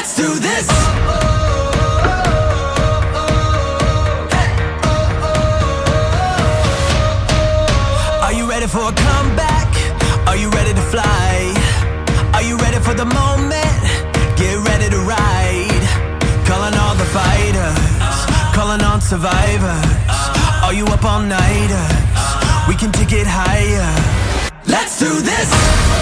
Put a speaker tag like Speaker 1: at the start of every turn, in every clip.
Speaker 1: Let's do this. Are you ready for a comeback? Are you ready to fly? Are you ready for the moment? Get ready to ride. Calling all the fighters, calling on survivors. Are you up all nighters? We can take it higher. Let's do this.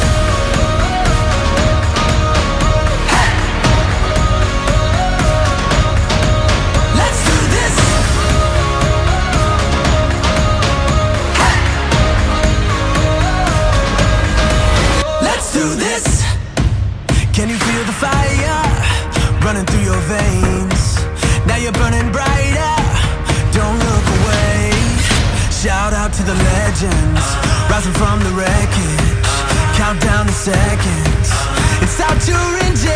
Speaker 1: Do this. Can you feel the fire running through your veins? Now you're burning brighter. Don't look away. Shout out to the legends rising from the wreckage. Count down the seconds. It's out your engine.